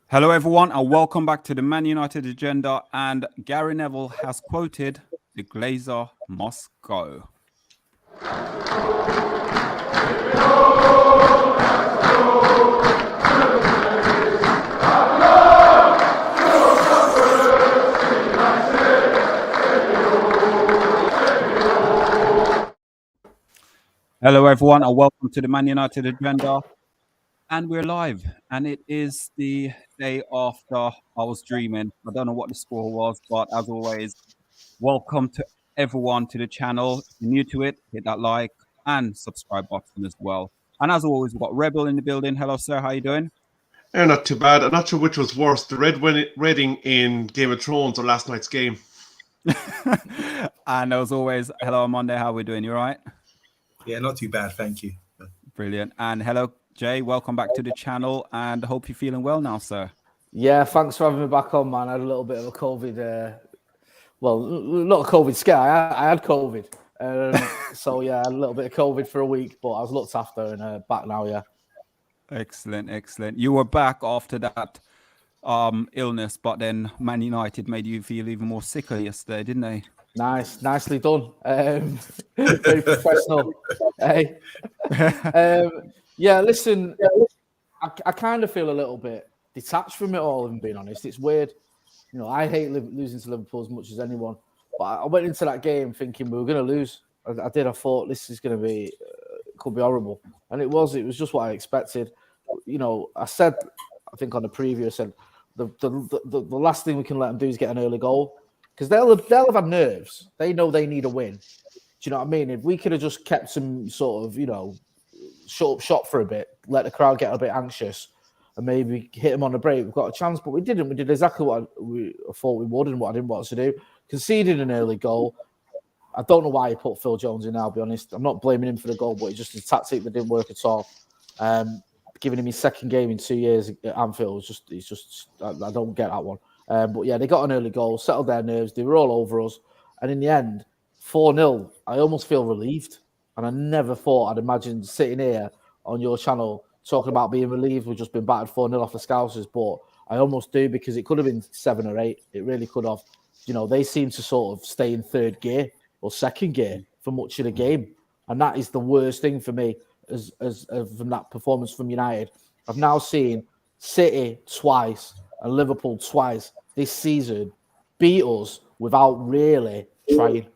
Hello, everyone, and welcome back to the Man United Agenda. And Gary Neville has quoted, "The Glazer must go." Hello, everyone, and welcome to the Man United Agenda. And we're live, and it is the day after I was dreaming. I don't know what the score was, but as always, welcome to everyone to the channel. If you're new to it, hit that like and subscribe button as well. And as always, we've got Rebel in the building. Hello, sir. How you doing? Not too bad. I'm not sure which was worse, the Reading in Game of Thrones or last night's game. And as always, hello, OMONDI. How are we doing? You all right? Yeah, not too bad. Thank you. Brilliant. And hello, Jay. Welcome back to the channel, and hope you're feeling well now, sir. Yeah, thanks for having me back on, man. I had a little bit of a COVID, well, not a COVID scare. I had COVID. So, yeah, I had a little bit of COVID for a week, but I was looked after and back now, yeah. Excellent, excellent. You were back after that illness, but then Man United made you feel even more sicker yesterday, didn't they? Nicely done. Very professional. Hey. Yeah, listen, I kind of feel a little bit detached from it all, if I'm being honest. It's weird. You know, I hate losing to Liverpool as much as anyone. But I went into that game thinking we were going to lose. I thought this is going to be, could be horrible. And it was just what I expected. You know, I said, I think on the preview, I said, the last thing we can let them do is get an early goal. Because they'll have had nerves. They know they need a win. Do you know what I mean? If we could have just kept some sort of, you know, shut up shop for a bit, let the crowd get a bit anxious, and maybe hit them on the break, we've got a chance. But we didn't. We did exactly what I thought we would and what I didn't want us to do. Conceded an early goal. I don't know why he put Phil Jones in now, I'll be honest. I'm not blaming him for the goal, but it's just a tactic that didn't work at all. Giving him his second game in 2 years at Anfield, I don't get that one. But yeah, they got an early goal, settled their nerves. They were all over us. And in the end, 4-0, I almost feel relieved. And I never thought I'd imagine sitting here on your channel talking about being relieved. We've just been battered 4-0 off the Scousers. But I almost do, because it could have been 7 or 8. It really could have. You know, they seem to sort of stay in third gear or second gear for much of the game. And that is the worst thing for me as from that performance from United. I've now seen City twice and Liverpool twice this season beat us without really trying.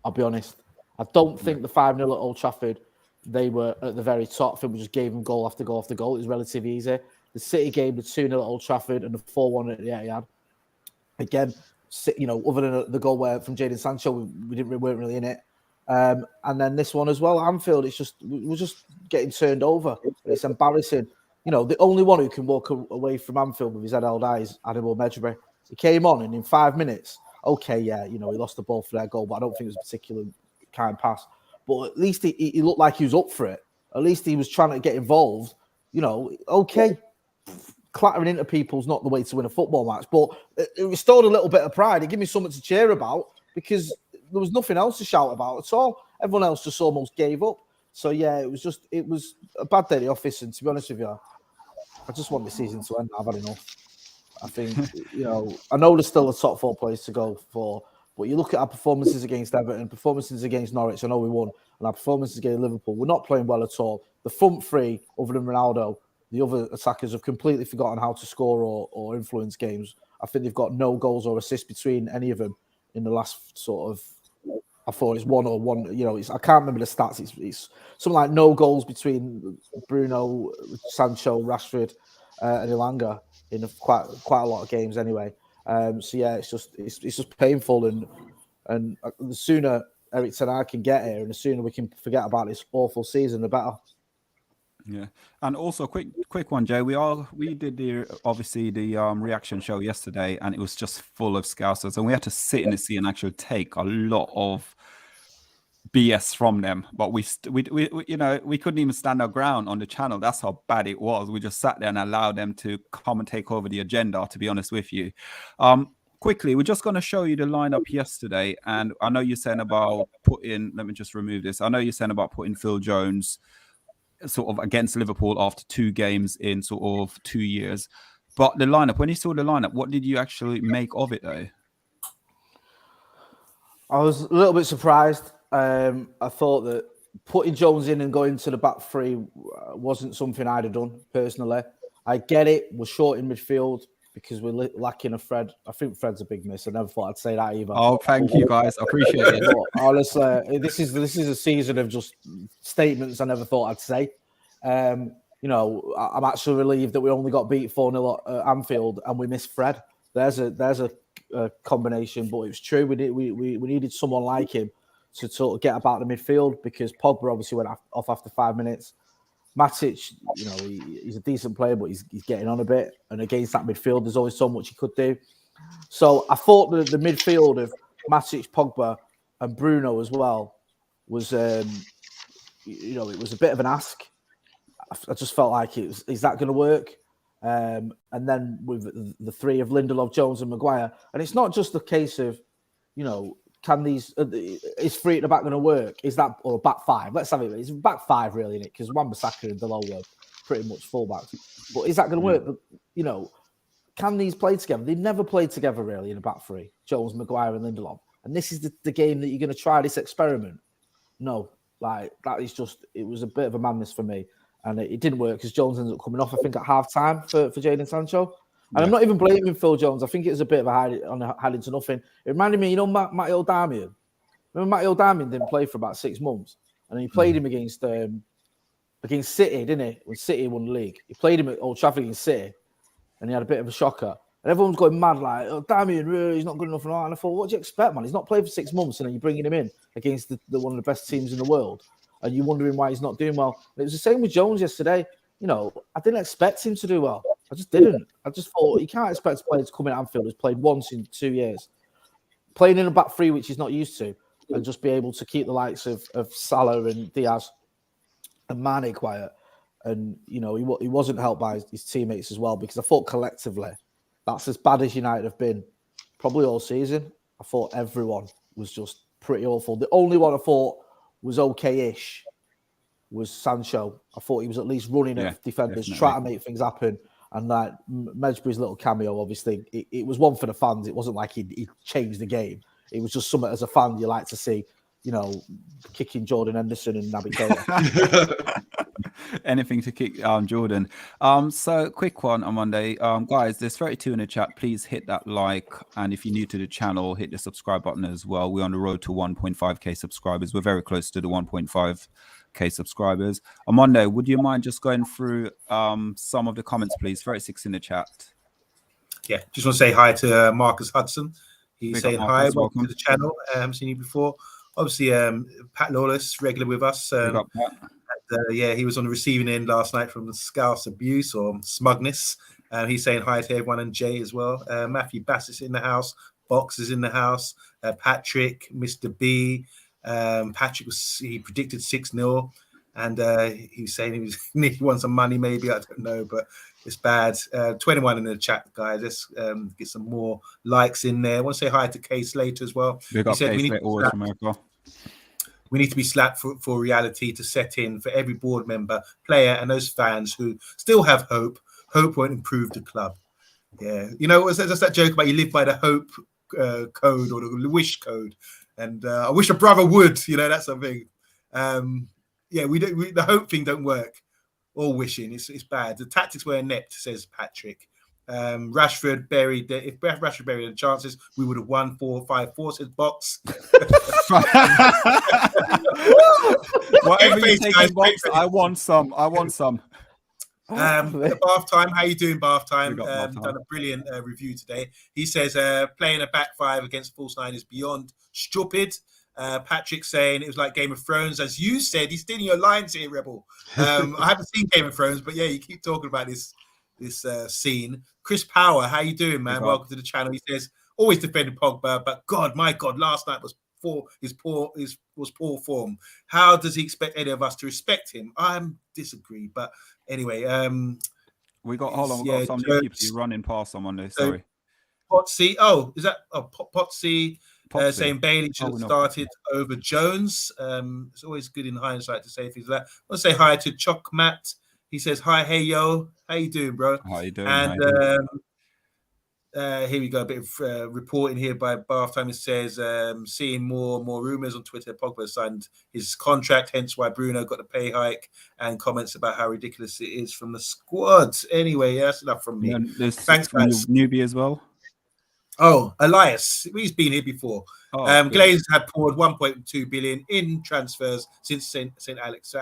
I'll be honest. I don't think the 5-0 at Old Trafford, they were at the very top. I think we just gave them goal after goal after goal. It was relatively easy. The City game, the 2-0 at Old Trafford and the 4-1 at the Etihad. Again, you know, other than the goal from Jadon Sancho, we weren't really in it. And then this one as well, Anfield, we're just getting turned over. It's embarrassing. You know, the only one who can walk away from Anfield with his head held high is Hannibal Medjugorje. He came on and in 5 minutes, okay, yeah, you know, he lost the ball for their goal, but I don't think it was a particularly kind pass. But at least he looked like he was up for it. At least he was trying to get involved. You know, okay, clattering into people's not the way to win a football match, but it restored a little bit of pride. It gave me something to cheer about, because there was nothing else to shout about at all. Everyone else just almost gave up. So yeah, it was a bad day at the office. And to be honest with you, I just want the season to end. I've had enough. I think, you know, I know there's still a top 4 place to go for, but you look at our performances against Everton, performances against Norwich, I know we won, and our performances against Liverpool, we're not playing well at all. The front three, other than Ronaldo, the other attackers have completely forgotten how to score or influence games. I think they've got no goals or assists between any of them in the last sort of, I thought it's 1 or 1. You know, I can't remember the stats. It's something like no goals between Bruno, Sancho, Rashford, and Ilanga in quite a lot of games anyway. So yeah, it's just painful, and the sooner Erik ten Hag can get here, and the sooner we can forget about this awful season, the better. Yeah, and also quick one, Jay. We did obviously the reaction show yesterday, and it was just full of Scousers, and we had to sit in the seat and actually take a lot of BS from them. But we you know, we couldn't even stand our ground on the channel. That's how bad it was. We just sat there and allowed them to come and take over the agenda, to be honest with you. Quickly, we're just going to show you the lineup yesterday, and I know you're saying about putting. Let me just remove this. I know you're saying about putting Phil Jones sort of against Liverpool after 2 games in sort of 2 years. But the lineup, when you saw the lineup, what did you actually make of it, though? I was a little bit surprised. I thought that putting Jones in and going to the back three wasn't something I'd have done personally. I get it. We're short in midfield because we're lacking a Fred. I think Fred's a big miss. I never thought I'd say that either. Oh, thank you, guys. I appreciate it. But honestly, this is a season of just statements I never thought I'd say. You know, I'm actually relieved that we only got beat 4-0 at Anfield and we missed Fred. There's a combination, but it was true. We needed someone like him to sort of get about the midfield because Pogba obviously went off after 5 minutes. Matic, you know, he's a decent player, but he's getting on a bit. And against that midfield, there's always so much he could do. So I thought that the midfield of Matic, Pogba, and Bruno as well was, you know, it was a bit of an ask. I just felt like is that going to work? And then with the three of Lindelof, Jones, and Maguire, and it's not just a case of, you know, can these is three at the back going to work? Is that or back five? Let's have it. It's back five really, isn't it? Because Wan-Bissaka and Delors were pretty much fullbacks. But is that going to work? But, you know, can these play together? They've never played together really in a back three. Jones, Maguire, and Lindelof. And this is the game that you're going to try this experiment. No, like that is just it was a bit of a madness for me. And it didn't work because Jones ended up coming off, I think, at half time for Jadon Sancho. And I'm not even blaming Phil Jones. I think it was a bit of a hiding to nothing. It reminded me, you know, Matty O'Darmian. Remember Matty O'Darmian didn't play for about 6 months. And he played him against City, didn't he? When City won the league. He played him at Old Trafford against City. And he had a bit of a shocker. And everyone's going mad like, oh, Darmian, he's not good enough. And I thought, what do you expect, man? He's not played for 6 months and then you're bringing him in against the one of the best teams in the world. And you're wondering why he's not doing well. And it was the same with Jones yesterday. You know, I didn't expect him to do well. I just didn't. I just thought you can't expect a player to come in at Anfield who's played once in 2 years, playing in a back three which he's not used to, and just be able to keep the likes of Salah and Diaz and Mane quiet. And, you know, he wasn't helped by his teammates as well, because I thought collectively that's as bad as United have been probably all season. I thought everyone was just pretty awful. The only one I thought was okay-ish was Sancho. I thought he was at least running at defenders, trying to make things happen. And that Medjbury's little cameo, obviously, it was one for the fans. It wasn't like he changed the game. It was just something as a fan you like to see, you know, kicking Jordan Henderson and Naby Keita. Anything to kick Jordan. So quick one on Monday. Guys, there's 32 in the chat. Please hit that like. And if you're new to the channel, hit the subscribe button as well. We're on the road to 1.5k subscribers. We're very close to the 1.5k subscribers. On Monday, would you mind just going through some of the comments, please? 36 in the chat. Yeah, just want to say hi to Marcus Hudson. He's saying hi, welcome to the channel. Seen you before. Obviously, Pat Lawless, regular with us. Yeah, he was on the receiving end last night from the Scouse abuse or smugness. He's saying hi to everyone, and Jay as well. Matthew Bassett's in the house. Box is in the house. Patrick, Mr. B. Patrick he predicted 6-0, and he was saying he wants some money, maybe. I don't know, but it's bad. 21 in the chat, guys. Let's get some more likes in there. I want to say hi to Kay Slater as well. Big up Kay Slater, always from America. We need to be slapped for reality to set in for every board member, player, and those fans who still have hope. Hope won't improve the club. Yeah, you know, there's that joke about you live by the hope code or the wish code, and I wish a brother would. You know, that's something. Yeah, the hope thing don't work. All wishing, it's bad. The tactics were inept, says Patrick. Rashford buried. If Rashford buried the chances, we would have won 4-5-4. Says Box. Whatever you take in Box, I want some. Bath Time, how you doing, Bath Time? Done a brilliant review today. He says playing a back five against false nine is beyond stupid. Patrick saying it was like Game of Thrones, as you said. He's stealing your lines here, Rebel. I haven't seen Game of Thrones, but yeah, you keep talking about this scene. Chris Power, how you doing, man? Welcome to the channel. He says always defending Pogba, but my God, last night was poor form. How does he expect any of us to respect him? I disagree, but anyway, we got some new people running past on Monday. Sorry, Potsy. Oh, is that Potsy? Saying Bailey should have started over Jones. It's always good in hindsight to say things like that. I want to say hi to Choc Matt. He says, "Hi, hey, yo, how you doing, bro?" How you doing? And here we go. A bit of reporting here by Bath Time. It says, seeing more rumors on Twitter. Pogba signed his contract, hence why Bruno got the pay hike, and comments about how ridiculous it is from the squad. Anyway, that's enough from me. Thanks, guys. Newbie as well. Oh, Elias, he's been here before. Oh, Glazers had poured 1.2 billion in transfers since St. Alex.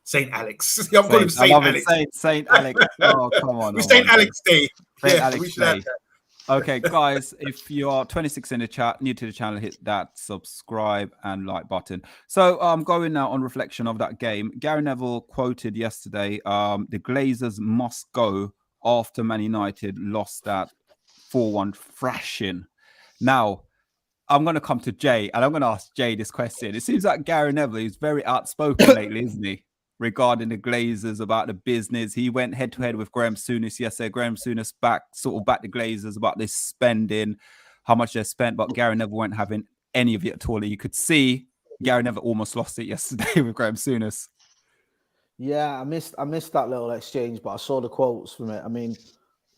Saint Alex. I'm calling him Saint Alex. Saint Alex. Oh, come on. It's Saint Alex Day. Saint Yeah, Alex Day. Okay, guys, if you are 26 in the chat, new to the channel, hit that subscribe and like button. So going now on reflection of that game, Gary Neville quoted yesterday, the Glazers must go after Man United lost that 4-1 thrashing. Now, I'm going to come to Jay, and I'm going to ask Jay this question. It seems like Gary Neville is very outspoken lately, isn't he? Regarding the Glazers, about the business. He went head-to-head with Graham Souness yesterday. Graham Souness backed the Glazers about this spending, how much they spent, but Gary Neville weren't having any of it at all. You could see Gary Neville almost lost it yesterday with Graham Souness. Yeah, I missed that little exchange, but I saw the quotes from it. I mean,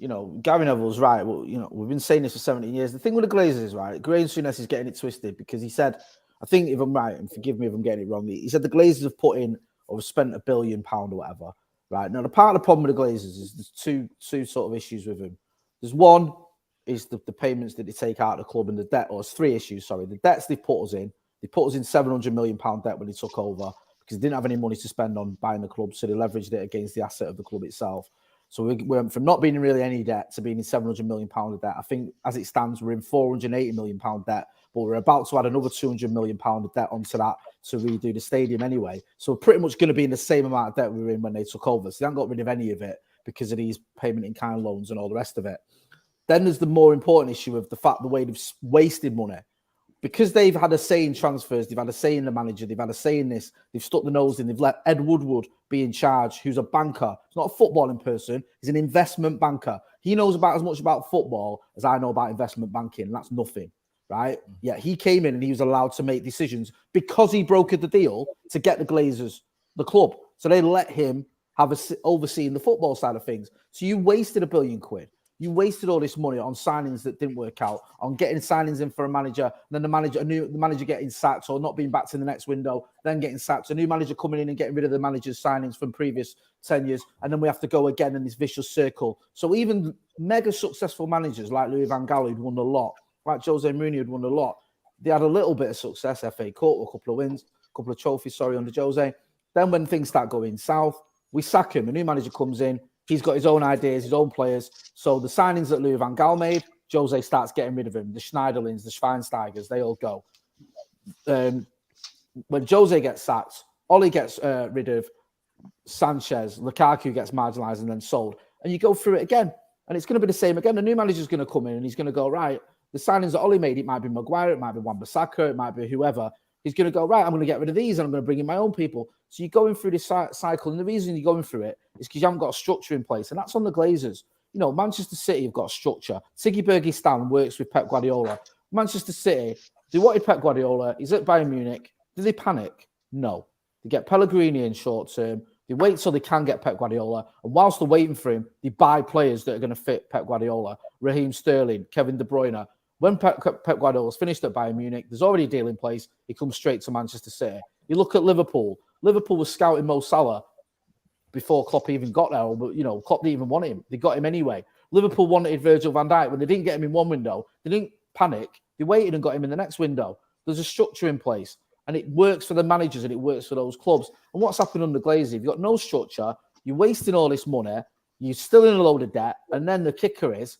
you know, Gary Neville's right. Well, you know, we've been saying this for 17 years. The thing with the Glazers is, right, Graham Souness is getting it twisted because he said, I think if I'm right, and forgive me if I'm getting it wrong, he said the Glazers have put in or spent £1 billion or whatever, right? Now, the part of the problem with the Glazers is there's two sort of issues with them. There's one is the payments that they take out of the club and the debt, or it's three issues, sorry. The debts they put us in. They put us in £700 million debt when they took over because they didn't have any money to spend on buying the club, so they leveraged it against the asset of the club itself. So we went from not being in really any debt to being in £700 million of debt. I think as it stands, we're in £480 million debt, but we're about to add another £200 million of debt onto that to redo the stadium anyway. So we're pretty much going to be in the same amount of debt we were in when they took over. So they haven't got rid of any of it because of these payment in kind loans and all the rest of it. Then there's the more important issue of the fact the way they've wasted money. Because they've had a say in transfers, they've had a say in the manager, they've had a say in this, they've stuck the nose in, they've let Ed Woodward be in charge, who's a banker. He's not a footballing person, he's an investment banker. He knows about as much about football as I know about investment banking, and that's nothing, right? Yeah, he came in and he was allowed to make decisions because he brokered the deal to get the Glazers, the club. So they let him have overseeing the football side of things. So you wasted £1 billion. You wasted all this money on signings that didn't work out, on getting signings in for a manager, and then the manager getting sacked or not being back in the next window, then getting sacked. A new manager coming in and getting rid of the manager's signings from previous tenures, and then we have to go again in this vicious circle. So even mega successful managers like Louis van Gaal, who'd won a lot, like Jose Mourinho, who'd won a lot, they had a little bit of success, FA Cup, a couple of wins, a couple of trophies, under Jose. Then when things start going south, we sack him. A new manager comes in. He's got his own ideas, his own players. So the signings that Louis van Gaal made, Jose starts getting rid of him. The Schneiderlins, the Schweinsteigers, they all go. When Jose gets sacked, Oli gets rid of Sanchez, Lukaku gets marginalised and then sold. And you go through it again. And it's going to be the same again. The new manager's going to come in and he's going to go, right, the signings that Oli made, it might be Maguire, it might be Wan-Bissaka, it might be whoever. He's going to go, right, I'm going to get rid of these and I'm going to bring in my own people. So you're going through this cycle. And the reason you're going through it is because you haven't got a structure in place. And that's on the Glazers. You know, Manchester City have got a structure. Siggy Bergistan works with Pep Guardiola. Manchester City, they wanted Pep Guardiola. He's at Bayern Munich. Did they panic? No. They get Pellegrini in short term. They wait till they can get Pep Guardiola. And whilst they're waiting for him, they buy players that are going to fit Pep Guardiola. Raheem Sterling, Kevin De Bruyne. When Pep Guardiola's finished at Bayern Munich, there's already a deal in place. He comes straight to Manchester City. You look at Liverpool. Liverpool was scouting Mo Salah before Klopp even got there. But, you know, Klopp didn't even want him. They got him anyway. Liverpool wanted Virgil van Dijk. When they didn't get him in one window, they didn't panic. They waited and got him in the next window. There's a structure in place. And it works for the managers and it works for those clubs. And what's happened under Glazer? You've got no structure. You're wasting all this money. You're still in a load of debt. And then the kicker is,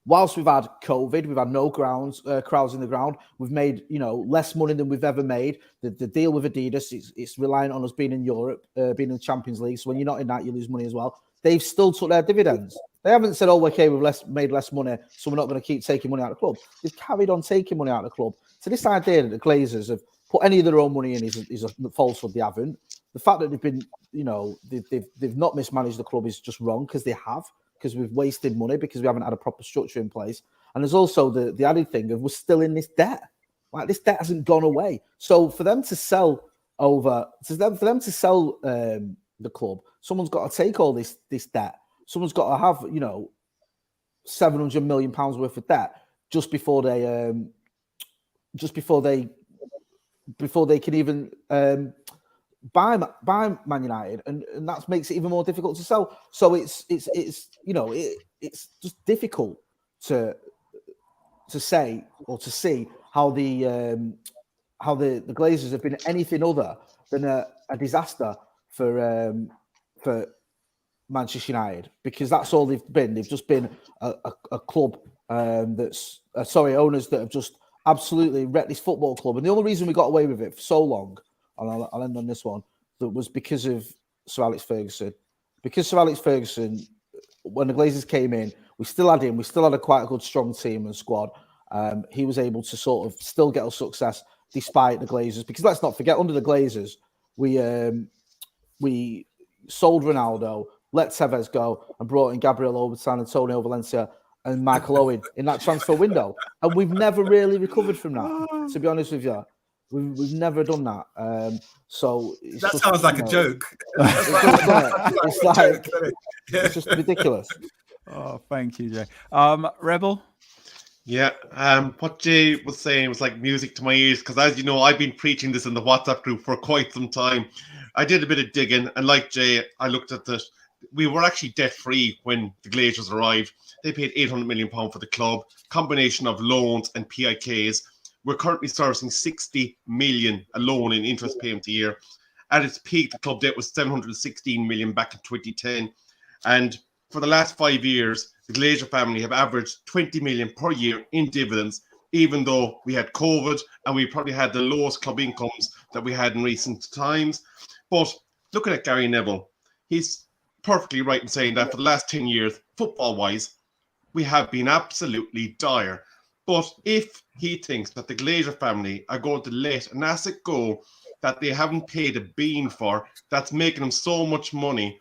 whilst we've had COVID, we've had no crowds in the ground. We've made, you know, less money than we've ever made. The deal with Adidas, it's reliant on us being in Europe, being in the Champions League. So when you're not in that, you lose money as well. They've still took their dividends. They haven't said, oh, okay, we've made less money, so we're not going to keep taking money out of the club. They've carried on taking money out of the club. So this idea that the Glazers have put any of their own money in is a falsehood. They haven't. The fact that they've been, you know, they've not mismanaged the club is just wrong because they have. Because we've wasted money, because we haven't had a proper structure in place. And there's also the added thing of we're still in this debt. Like, this debt hasn't gone away. So for them to sell the club, someone's got to take all this debt. Someone's got to have, you know, £700 million worth of debt just before they can even buy Man United, and that makes it even more difficult to sell. So it's you know, it's just difficult to say or to see how the Glazers have been anything other than a disaster for Manchester United, because that's all they've been. They've just been a club owners that have just absolutely wrecked this football club. And the only reason we got away with it for so long, and I'll end on this one, that was because of Sir Alex Ferguson. Because Sir Alex Ferguson, when the Glazers came in, we still had him. We still had a quite a good, strong team and squad. He was able to sort of still get us success despite the Glazers. Because let's not forget, under the Glazers, we sold Ronaldo, let Tevez go, and brought in Gabriel Obertan, Antonio Valencia, and Michael Owen in that transfer window. And we've never really recovered from that, to be honest with you. We've never done that. So it's that just, sounds like a joke. It's just ridiculous. Oh, thank you, Jay. Rebel? Yeah, what Jay was saying was like music to my ears, because as you know, I've been preaching this in the WhatsApp group for quite some time. I did a bit of digging, and like Jay, I looked at this. We were actually debt-free when the Glazers arrived. They paid £800 million for the club, combination of loans and PIKs. We're currently servicing £60 million alone in interest payments a year. At its peak, the club debt was £716 million back in 2010. And for the last 5 years, the Glazer family have averaged £20 million per year in dividends, even though we had COVID and we probably had the lowest club incomes that we had in recent times. But looking at Gary Neville, he's perfectly right in saying that for the last 10 years, football-wise, we have been absolutely dire. But if he thinks that the Glazer family are going to let an asset go that they haven't paid a bean for, that's making them so much money,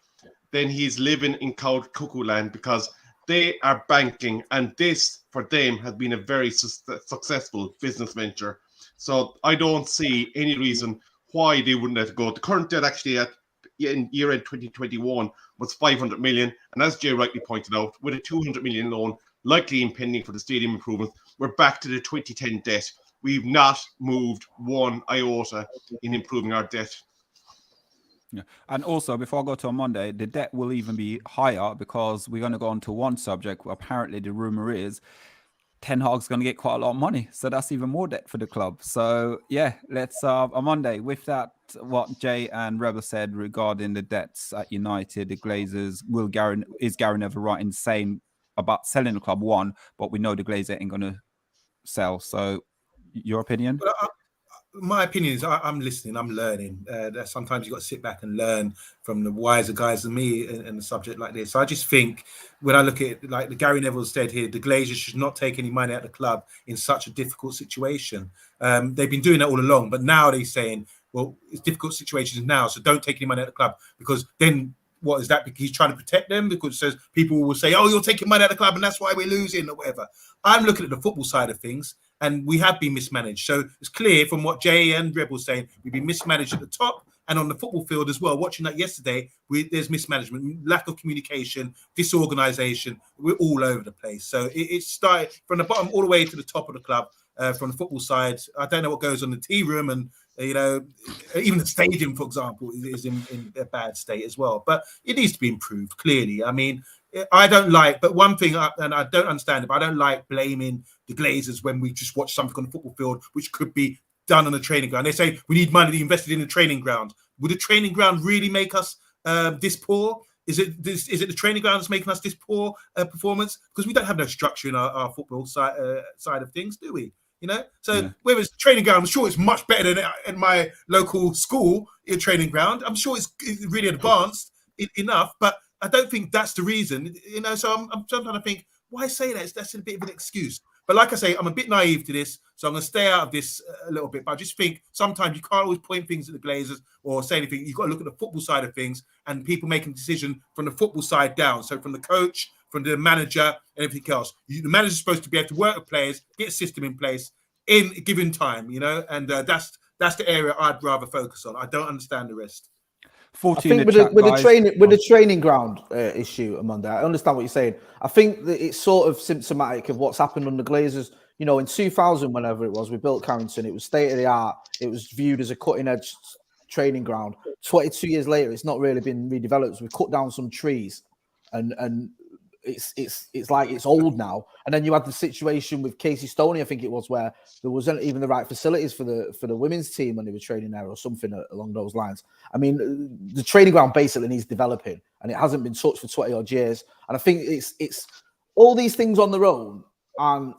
then he's living in cuckoo land, because they are banking, and this for them has been a very successful business venture. So I don't see any reason why they wouldn't let it go. The current debt actually in year-end 2021 was 500 million, and as Jay rightly pointed out, with a 200 million loan likely impending for the stadium improvements, we're back to the 2010 debt. We've not moved one iota in improving our debt. Yeah. And also, before I go to Monday, the debt will even be higher, because we're going to go on to one subject. Apparently, the rumor is Ten Hag's going to get quite a lot of money, so that's even more debt for the club. So yeah, let's on Monday with that, what Jay and Rebel said regarding the debts at United, the Glazers, is Gary Neville right in saying about selling the club? One, but we know the Glazer ain't going to sell. So your opinion? My opinion is I'm listening, I'm learning. Sometimes you've got to sit back and learn from the wiser guys than me in a subject like this. So I just think when I look at it, like the Gary Neville said here, the Glazers should not take any money out of the club in such a difficult situation. They've been doing that all along, but now they're saying, well, it's difficult situations now, so don't take any money out of the club, because then what is that? Because he's trying to protect them, because it says people will say, oh, you're taking money out of the club and that's why we're losing or whatever. I'm looking at the football side of things, and we have been mismanaged. So it's clear from what Jay and Rebel saying, we've been mismanaged at the top and on the football field as well. Watching that yesterday, there's mismanagement, lack of communication, disorganisation. We're all over the place. So it started from the bottom all the way to the top of the club. From the football side, I don't know what goes on in the tea room, and even the stadium, for example, is in a bad state as well. But it needs to be improved, clearly. I mean, I don't like, but one thing, and I don't understand it, but I don't like blaming the Glazers when we just watch something on the football field, which could be done on the training ground. They say we need money invested in the training ground. Would the training ground really make us this poor? Is it the training ground that's making us this poor performance? Because we don't have no structure in our football side of things, do we? So whether it's training ground, I'm sure it's much better than at my local school training ground. I'm sure it's really advanced enough, but I don't think that's the reason. So I'm trying to think, why say that? That's a bit of an excuse. But like I say, I'm a bit naive to this, so I'm going to stay out of this a little bit. But I just think sometimes you can't always point things at the Glazers or say anything. You've got to look at the football side of things and people making a decision from the football side down. So from the coach, from the manager, and everything else. The manager's supposed to be able to work with players, get a system in place in a given time, and that's the area I'd rather focus on. I don't understand the rest. 40 I think in the chat, with guys. the training ground issue, Amanda, I understand what you're saying. I think that it's sort of symptomatic of what's happened under Glazers. You know, in 2000, whenever it was, we built Carrington. It was state of the art. It was viewed as a cutting edge training ground. 22 years later, it's not really been redeveloped. We've cut down some trees, and it's like it's old now. And then you had the situation with Casey Stoney, I think it was, where there wasn't even the right facilities for the women's team when they were training there, or something along those lines. I mean, the training ground basically needs developing, and it hasn't been touched for 20 odd years. And I think it's all these things on their own, and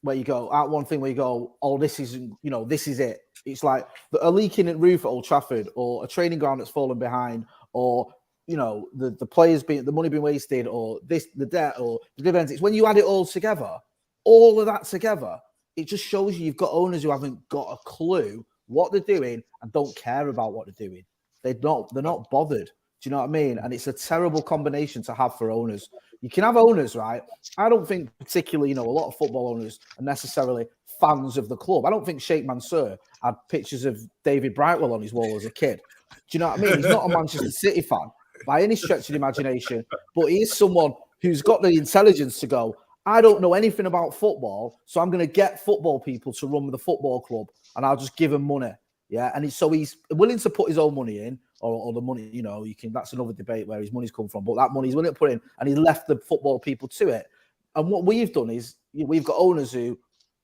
where you go out one thing where you go, oh, this is, you know, this is it. It's like a leaking roof at Old Trafford, or a training ground that's fallen behind, or, you know, the players being, the money being wasted, or the debt, or the dividends. It's when you add it all together, all of that together, it just shows you've got owners who haven't got a clue what they're doing and don't care about what they're doing. They're not bothered. Do you know what I mean? And it's a terrible combination to have for owners. You can have owners, right? I don't think particularly, you know, a lot of football owners are necessarily fans of the club. I don't think Sheikh Mansour had pictures of David Brightwell on his wall as a kid. Do you know what I mean? He's not a Manchester City fan by any stretch of the imagination, but he is someone who's got the intelligence to go, I don't know anything about football, so I'm going to get football people to run with the football club, and I'll just give them money. Yeah, and so he's willing to put his own money in, or the money, you know, that's another debate where his money's come from, but that money he's willing to put in, and he left the football people to it. And what we've done is we've got owners who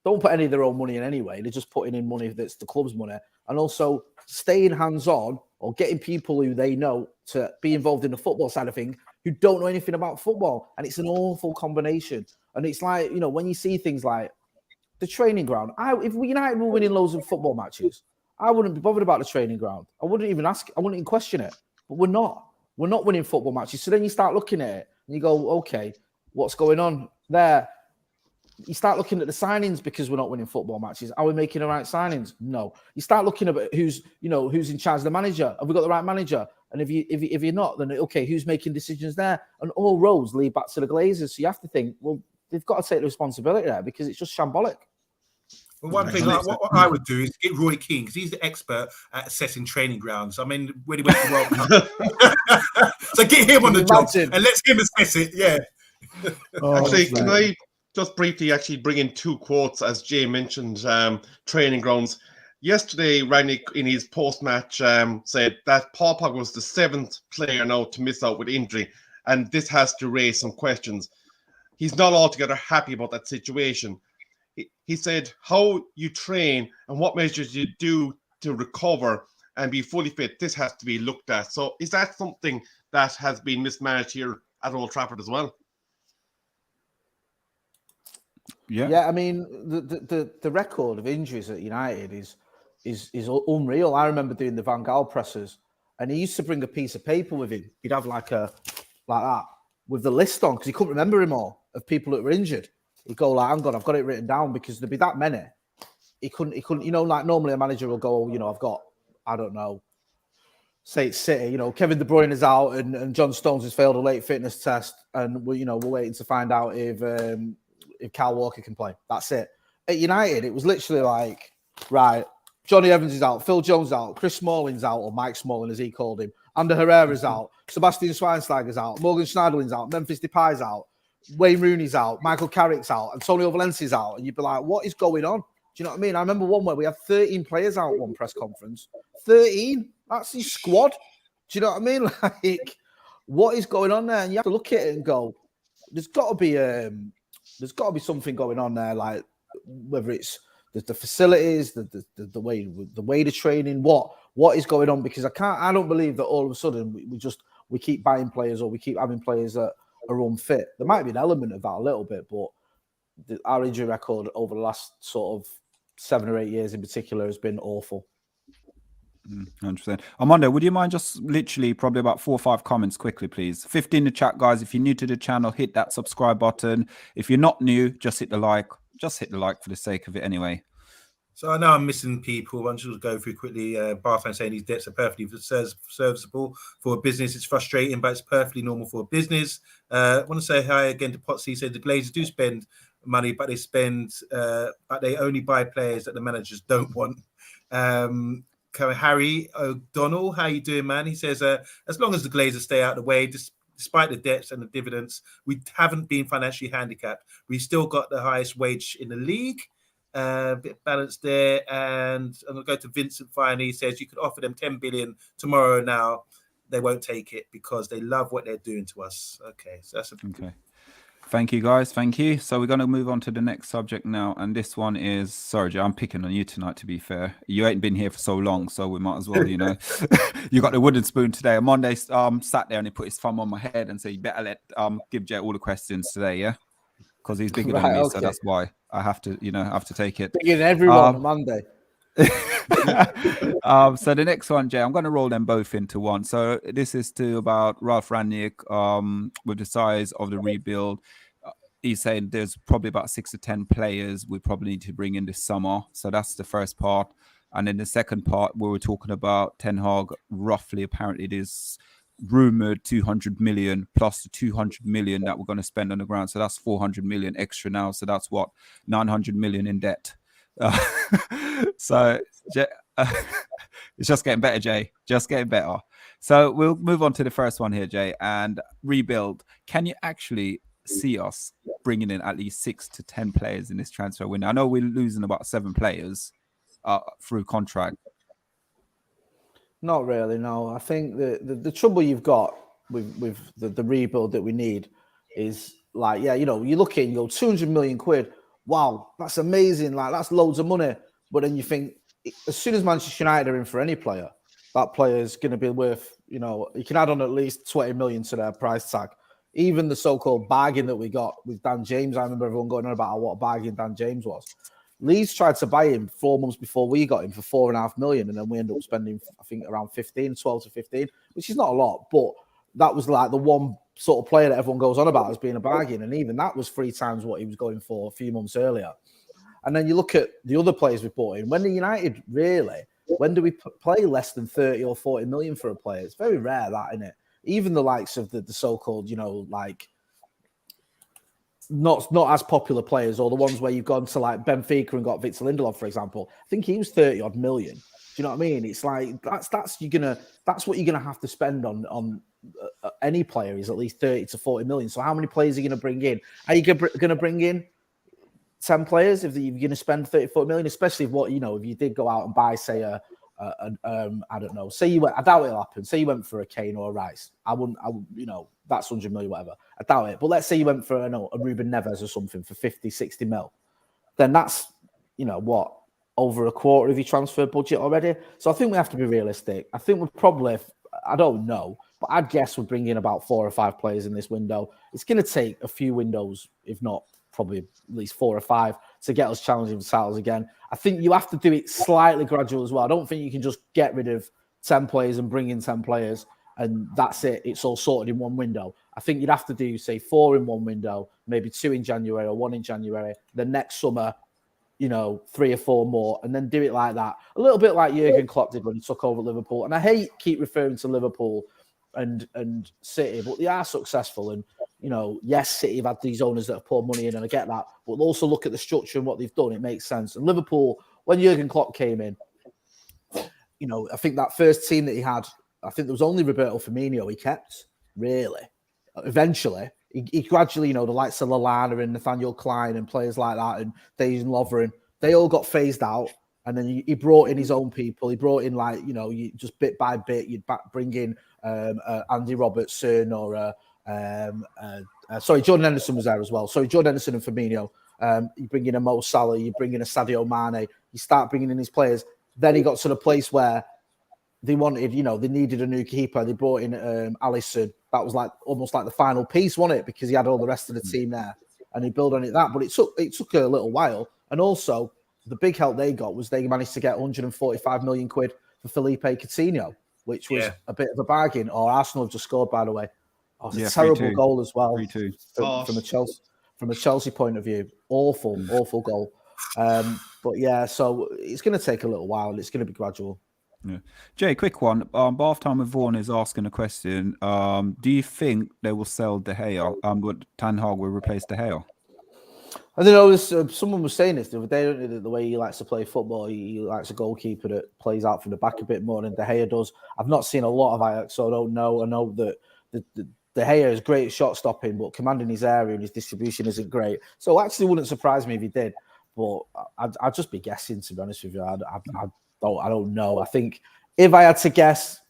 don't put any of their own money in anyway. They're just putting in money that's the club's money, and also staying hands-on, or getting people who they know to be involved in the football side of things who don't know anything about football. And it's an awful combination. And it's like, you know, when you see things like the training ground, if United were winning loads of football matches, I wouldn't be bothered about the training ground. I wouldn't even question it. But we're not. We're not winning football matches. So then you start looking at it and you go, okay, what's going on there? You start looking at the signings because we're not winning football matches. Are we making the right signings? No. You start looking at who's in charge of the manager. Have we got the right manager? And if you're not, then okay, who's making decisions there? And all roads lead back to the Glazers. So you have to think, well, they've got to take the responsibility there, because it's just shambolic. Well, one thing, what I would do is get Roy Keane, because he's the expert at assessing training grounds. I mean, when he went to World Cup. So get him on the job and let's him assess it. Yeah. Actually, can I just briefly actually bring in two quotes, as Jay mentioned, training grounds. Yesterday, Rangnick, in his post-match, said that Paul Pogba was the 7th player now to miss out with injury, and this has to raise some questions. He's not altogether happy about that situation. He said, how you train and what measures you do to recover and be fully fit, this has to be looked at. So is that something that has been mismanaged here at Old Trafford as well? Yeah. I mean, the record of injuries at United is unreal. I remember doing the Van Gaal presses, and he used to bring a piece of paper with him. He'd have like that with the list on, because he couldn't remember him all of people that were injured. He'd go like, hang on, I've got it written down, because there'd be that many. He couldn't, you know, like normally a manager will go, oh, you know, I've got, I don't know, say it's City, you know, Kevin De Bruyne is out and John Stones has failed a late fitness test, and we're waiting to find out if Kyle Walker can play. That's it. At United, it was literally like, right, Johnny Evans is out, Phil Jones out, Chris Smalling's out, or Mike Smalling as he called him, Ander Herrera's out, Sebastian Schweinsteiger's out, Morgan Schneiderlin's out, Memphis Depay's out, Wayne Rooney's out, Michael Carrick's out, Antonio Valencia's out, and you'd be like, what is going on? Do you know what I mean? I remember one where we had 13 players out one press conference. 13? That's his squad. Do you know what I mean? Like, what is going on there? And you have to look at it and go, there's got to be something going on there, like whether it's the facilities, the way the training, what is going on? Because I don't believe that all of a sudden we keep buying players, or we keep having players that are unfit. There might be an element of that a little bit, but our injury record over the last sort of 7 or 8 years in particular has been awful. 100%. Armando, would you mind just literally probably about 4 or 5 comments quickly, please? 50 in the chat, guys. If you're new to the channel, hit that subscribe button. If you're not new, just hit the like. Just hit the like for the sake of it anyway. So I know I'm missing people. I'm just going to go through quickly. Barthman saying these debts are perfectly serviceable for a business. It's frustrating, but it's perfectly normal for a business. I want to say hi again to Potsy. He said the Glazers do spend money, but they only buy players that the managers don't want. Harry O'Donnell, how you doing, man? He says, as long as the Glazers stay out of the way, despite the debts and the dividends, we haven't been financially handicapped. We still got the highest wage in the league. Bit balanced there. And I'm going to go to Vincent finally. He says, you could offer them 10 billion tomorrow now. They won't take it because they love what they're doing to us. Okay, so that's okay. Thank you, guys. Thank you. So we're going to move on to the next subject now. And this one is, sorry, Joe, I'm picking on you tonight, to be fair. You ain't been here for so long, so we might as well, you know. You got the wooden spoon today. Monday sat there and he put his thumb on my head and said, you better let give Jay all the questions today, yeah? Because he's bigger than me, okay. So that's why I have to, you know, take it. Bigger than everyone on Monday. So the next one, Jay, I'm going to roll them both into one. So this is about Ralph Rangnick with the size of the rebuild. He's saying there's probably about 6 to 10 players we probably need to bring in this summer. So that's the first part. And then the second part, we were talking about Ten Hag, roughly, apparently it is rumored 200 million plus the 200 million that we're going to spend on the ground. So that's 400 million extra now. So that's what, 900 million in debt. So it's just getting better, Jay. Just getting better. So we'll move on to the first one here, Jay. And rebuild. Can you actually see us bringing in at least 6 to 10 players in this transfer window? I know we're losing about 7 players through contract. Not really, no. I think the trouble you've got with the rebuild that we need is like, yeah, you know, you look at it, you go 200 million quid. Wow, that's amazing. Like, that's loads of money. But then you think, as soon as Manchester United are in for any player, that player is going to be worth, you know, you can add on at least 20 million to their price tag. Even the so-called bargain that we got with Dan James, I remember everyone going on about what a bargain Dan James was. Leeds tried to buy him 4 months before we got him for 4.5 million, and then we ended up spending, I think, around 12 to 15, which is not a lot, but that was like the one sort of player that everyone goes on about as being a bargain, and even that was 3 times what he was going for a few months earlier. And then you look at the other players we bought in. When the United, really, when do we play less than 30 or 40 million for a player? It's very rare, that, isn't it? Even the likes of the so-called, you know, like, not as popular players, or the ones where you've gone to like Benfica and got Victor Lindelof, for example. I think he was 30 odd million. Do you know what I mean? It's like that's what you're gonna have to spend on any player is at least 30 to 40 million. So how many players are you gonna bring in? Are you gonna bring in 10 players if you're gonna spend 30, 40 million? Especially if if you did go out and buy, say, I don't know. Say you went, I doubt it'll happen. Say you went for a Kane or a Rice. I wouldn't, that's 100 million, whatever. I doubt it. But let's say you went for a Ruben Neves or something for 50, 60 mil. Then that's, over a quarter of your transfer budget already. So I think we have to be realistic. I think we're probably, I don't know, but I'd guess we're bringing about 4 or 5 players in this window. It's going to take a few windows, if not probably at least 4 or 5, to get us challenging for titles again. I think you have to do it slightly gradual as well. I don't think you can just get rid of 10 players and bring in 10 players and that's it. It's all sorted in one window. I think you'd have to do, say, 4 in one window, maybe 2 in January or 1 in January. The next summer, 3 or 4 more, and then do it like that. A little bit like Jurgen Klopp did when he took over Liverpool. And I keep referring to Liverpool and City, but they are successful. And, yes, City have had these owners that have poured money in, and I get that. But also look at the structure and what they've done. It makes sense. And Liverpool, when Jurgen Klopp came in, I think that first team that he had, I think there was only Roberto Firmino he kept, really. Eventually, he gradually, the likes of Lallana and Nathaniel Klein and players like that and Dejan Lovren, they all got phased out. And then he brought in his own people. He brought in, you just bit by bit, you'd bring in Andy Robertson or, Jordan Henderson was there as well. Sorry, Jordan Henderson and Firmino. You bring in a Mo Salah, you bring in a Sadio Mane, you start bringing in these players. Then he got to the place where they wanted, they needed a new keeper. They brought in Alisson. That was almost like the final piece, wasn't it? Because he had all the rest of the team there, and he built on it that. But it took a little while. And also, the big help they got was they managed to get 145 million quid for Felipe Coutinho, which was a bit of a bargain. Or Arsenal have just scored, by the way. Oh, it's a terrible goal as well from a Chelsea point of view. Awful goal. But yeah, so it's going to take a little while. It's going to be gradual. Yeah. Jay, quick one. Bath Time with Vaughan is asking a question. Do you think they will sell De Gea? Ten Hag will replace De Gea? I don't know. Someone was saying this the other day, don't they, the way he likes to play football. He likes a goalkeeper that plays out from the back a bit more than De Gea does. I've not seen a lot of Ajax, so I don't know. I know that De Gea is great at shot stopping, but commanding his area and his distribution isn't great. So it actually wouldn't surprise me if he did. But I'd just be guessing, to be honest with you. I don't know. I think if I had to guess,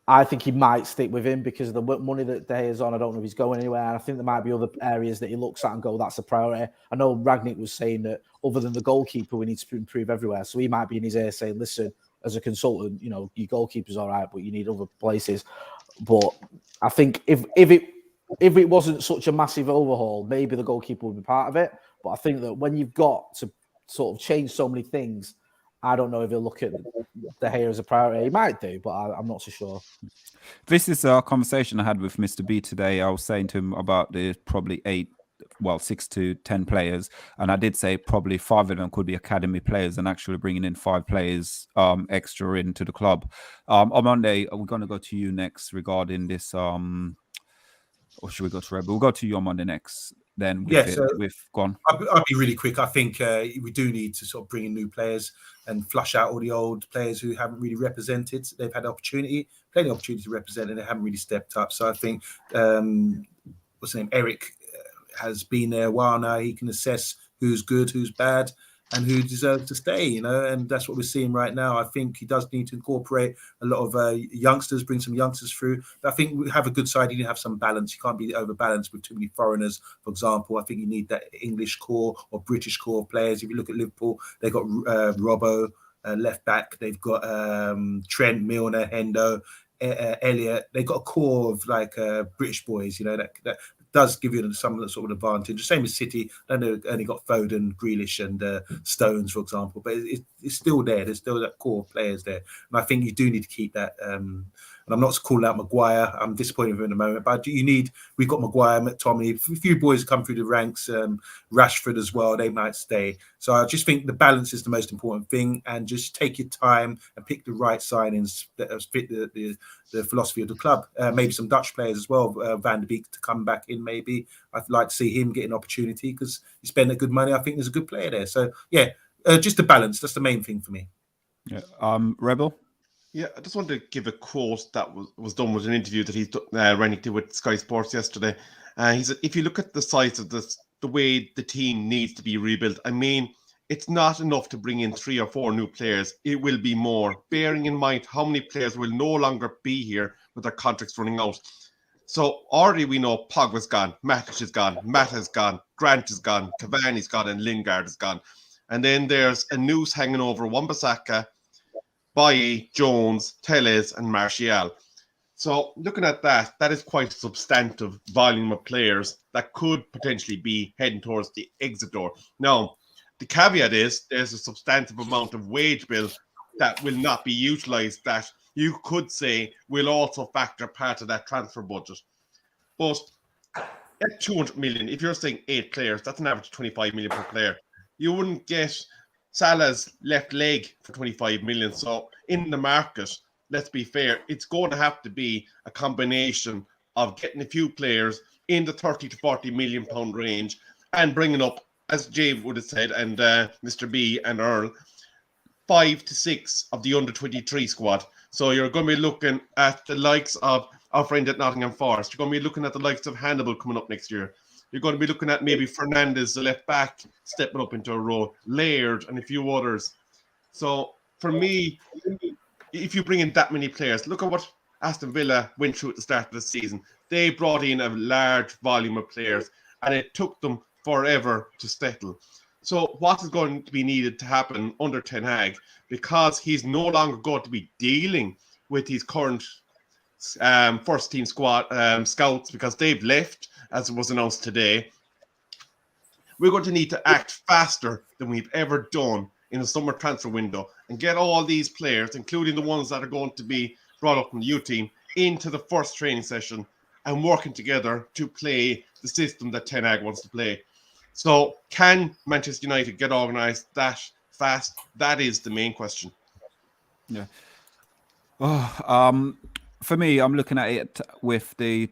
I think he might stick with him because of the money that De Gea's on. I don't know if he's going anywhere. And I think there might be other areas that he looks at and go, that's a priority. I know Rangnick was saying that other than the goalkeeper, we need to improve everywhere. So he might be in his ear saying, listen, as a consultant, your goalkeeper's all right, but you need other places. But I think if it wasn't such a massive overhaul, maybe the goalkeeper would be part of it. But I think that when you've got to sort of change so many things, I don't know if he'll look at De Gea as a priority. He might do, but I'm not so sure. This is a conversation I had with Mr. B today. I was saying to him about the probably 6 to 10 players. And I did say probably 5 of them could be academy players and actually bringing in 5 players extra into the club. On Monday, we're going to go to you next regarding this. Or should we go to Rebel? We'll go to you on Monday next. Then we've gone. I'll be really quick. I think we do need to sort of bring in new players and flush out all the old players who haven't really represented. They've had plenty of opportunity to represent, and they haven't really stepped up. So I think what's his name, Eric, has been there a while now. He can assess who's good, who's bad, and who deserves to stay. And that's what we're seeing right now. I think he does need to incorporate a lot of youngsters, bring some youngsters through. But I think we have a good side. You need to have some balance. You can't be overbalanced with too many foreigners, for example. I think you need that English core or British core players. If you look at Liverpool, they've got Robbo, left back. They've got Trent, Milner, Hendo, Elliott. They've got a core of British boys, that does give you some sort of advantage. The same as City, they only got Foden, Grealish, and Stones, for example, but it's still there. There's still that core of players there, and I think you do need to keep that. And I'm not calling out Maguire. I'm disappointed with him at the moment, but we've got Maguire, McTominay, a few boys come through the ranks, Rashford as well. They might stay. So I just think the balance is the most important thing, and just take your time and pick the right signings that fit the philosophy of the club. Maybe some Dutch players as well, Van de Beek to come back in. Maybe I'd like to see him get an opportunity because he spent that good money. I think there's a good player there. So yeah, just the balance. That's the main thing for me. Yeah. Rebel. Yeah, I just wanted to give a quote that was done with an interview that Rangnick did with Sky Sports yesterday. He said, if you look at the size of the way the team needs to be rebuilt, I mean, it's not enough to bring in 3 or 4 new players. It will be more, bearing in mind how many players will no longer be here with their contracts running out. So already we know Pogba's gone, Matic is gone, Mata is gone, Grant is gone, Cavani's gone, and Lingard is gone. And then there's a noose hanging over Wan-Bissaka, Bailly, Jones, Telles, and Martial. So looking at that is quite a substantive volume of players that could potentially be heading towards the exit door. Now, the caveat is there's a substantive amount of wage bill that will not be utilised that you could say will also factor part of that transfer budget. But at 200 million, if you're saying 8 players, that's an average of 25 million per player. You wouldn't get Salah's left leg for 25 million. So in the market, let's be fair, it's going to have to be a combination of getting a few players in the 30 to 40 million pound range and bringing up, as Jay would have said, and Mr. B and Earl, 5 to 6 of the under 23 squad. So you're going to be looking at the likes of our friend at Nottingham Forest. You're going to be looking at the likes of Hannibal coming up next year. You're going to be looking at maybe Fernandez, the left back, stepping up into a role, Laird, and a few others. So for me, if you bring in that many players, look at what Aston Villa went through at the start of the season. They brought in a large volume of players, and it took them forever to settle. So what is going to be needed to happen under Ten Hag, because he's no longer going to be dealing with his current first team squad scouts because they've left, as it was announced today. We're going to need to act faster than we've ever done in the summer transfer window and get all these players, including the ones that are going to be brought up from the youth team, into the first training session and working together to play the system that Ten Hag wants to play. So can Manchester United get organised that fast? That is the main question. Yeah. For me, I'm looking at it with the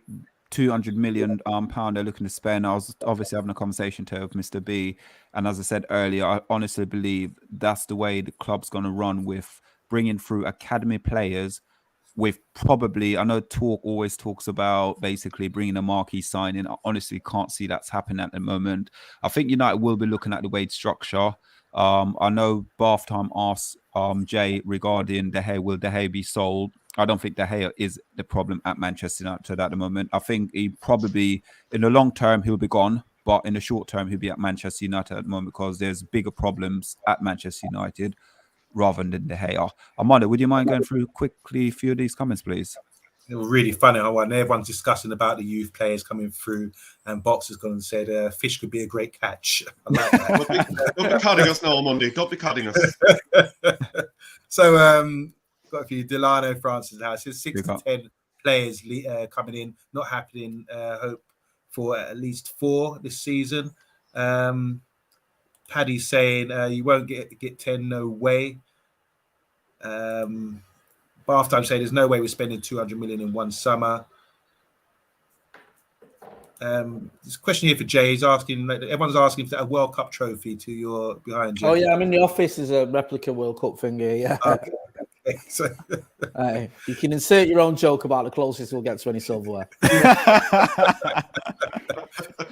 200 million pound they're looking to spend. I was obviously having a conversation to with Mr. B, and as I said earlier, I honestly believe that's the way the club's going to run, with bringing through academy players. With probably, I know talk always talks about basically bringing a marquee signing. I honestly can't see that's happening at the moment. I think United will be looking at the wage structure. I know Bath Time asked Jay regarding De Gea, will De Gea be sold? I don't think De Gea is the problem at Manchester United at the moment. I think he probably, in the long term, he'll be gone. But in the short term, he'll be at Manchester United at the moment because there's bigger problems at Manchester United rather than De Gea. Armando, would you mind going through quickly a few of these comments, please? It was really funny. Everyone's discussing about the youth players coming through, and Box has gone and said, "Fish could be a great catch." I like that. Don't be cutting us now, Monday. Don't be cutting us. So, got a few. Delano Francis House. 6 to 10 players coming in. Not happening. Hope for at least 4 this season. Paddy's saying you won't get 10, no way. Bath Time saying there's no way we're spending 200 million in one summer. There's a question here for Jay. He's asking, everyone's asking for that World Cup trophy to your behind you. Oh yeah, I'm in the office. There's a replica World Cup thing here. Yeah. Okay. So, you can insert your own joke about the closest we'll get to any silverware.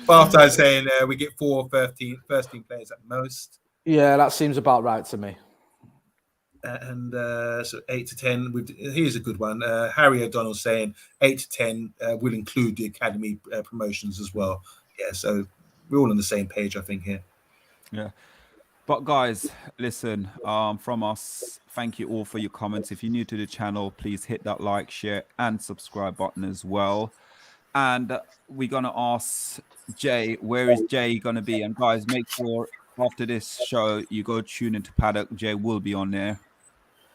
Bath Time saying we get 4 first team players at most. Yeah, that seems about right to me. And so 8 to 10. Here's a good one. Harry O'Donnell saying 8 to 10 will include the academy promotions as well. Yeah, so we're all on the same page, I think, here. Yeah. But guys, listen, from us, thank you all for your comments. If you're new to the channel, please hit that like, share, and subscribe button as well. And we're going to ask Jay, where is Jay going to be? And guys, make sure after this show, you go tune into Paddock. Jay will be on there.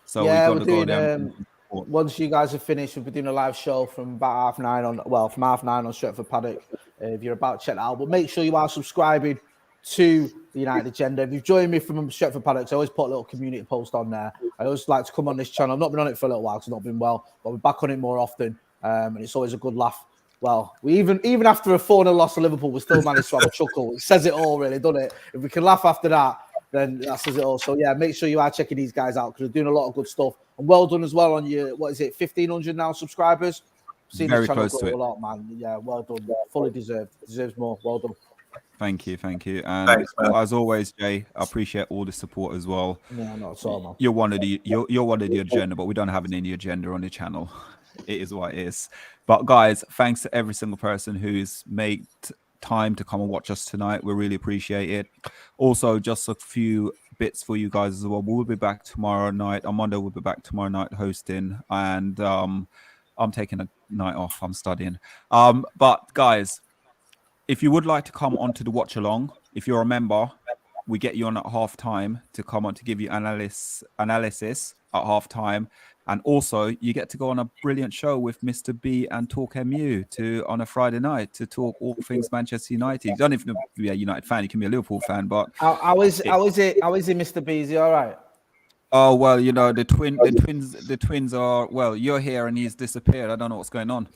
So yeah, we're doing, go there. Once you guys have finished, we'll be doing a live show from about 9:30 on, well, from 9:30 on Stretford Paddock. If you're about to check that out, but make sure you are subscribing to the United Agenda. If you've joined me from Stretford Paddock, I always put a little community post on there. I always like to come on this channel. I've not been on it for a little while because I've not been well, but we're back on it more often, and it's always a good laugh. Well, we even after a 4-0 loss to Liverpool, we still managed to have a chuckle. It says it all, really, doesn't it? If we can laugh after that, then that says it all. So yeah, make sure you are checking these guys out because they're doing a lot of good stuff. And well done as well on your, what is it, 1,500 now subscribers? Seen very close to it. A lot, man. Yeah, well done. Fully deserved. Deserves more. Well done. Thank you. And thanks, as always, Jay, I appreciate all the support as well. Yeah, not at all, man. You're one of the agenda, but we don't have any agenda on the channel. It is what it is. But guys, thanks to every single person who's made time to come and watch us tonight. We really appreciate it. Also, just a few bits for you guys as well. We'll be back tomorrow night. On Monday, we'll be back tomorrow night hosting, and I'm taking a night off. I'm studying. But guys, if you would like to come onto the watch along, if you're a member, we get you on at half time to come on to give you analysis at half time. And also, you get to go on a brilliant show with Mr. B and TalkMU on a Friday night to talk all things Manchester United. You don't even have to be a United fan; you can be a Liverpool fan. But how is it, Mr. B? Is he all right? Oh well, you know the twins are well. You're here and he's disappeared. I don't know what's going on.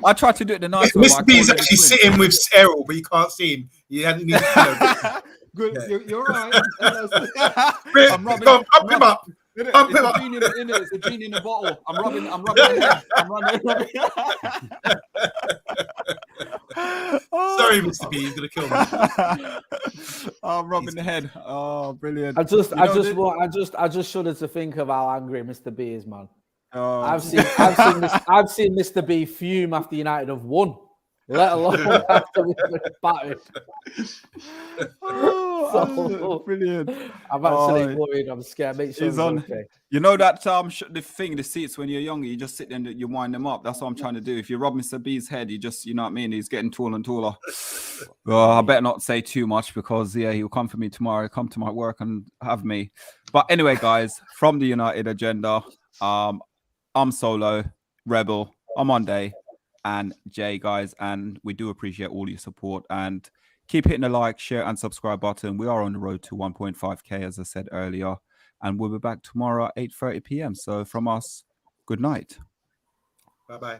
I tried to do it the nice way. Mr. B is actually sitting with Errol, but you can't see him. You hadn't even. Good, yeah. You're right. I'm rubbing him up. It's a genie in a bottle. I'm rubbing the head. Sorry, Mr. B, he's gonna kill me. I'm rubbing the head. Oh, brilliant! I just shudder to think of how angry Mr. B is, man. Oh. I've seen Mr. B fume after United have won, let alone after we've been battered. Brilliant! I'm actually worried. I'm scared. Make sure he's on. Okay. You know that the seats when you're younger, you just sit there and you wind them up. That's what I'm trying to do. If you rub Mr. B's head, you know what I mean. He's getting taller and taller. Well, I better not say too much because he'll come for me tomorrow. He'll come to my work and have me. But anyway, guys, from the United Agenda, I'm Solo, Rebel, I'm OMONDI, and Jay, guys, and we do appreciate all your support and keep hitting the like, share, and subscribe button. We are on the road to 1.5k, as I said earlier, and we'll be back tomorrow at 8:30 p.m. So from us, good night. Bye-bye.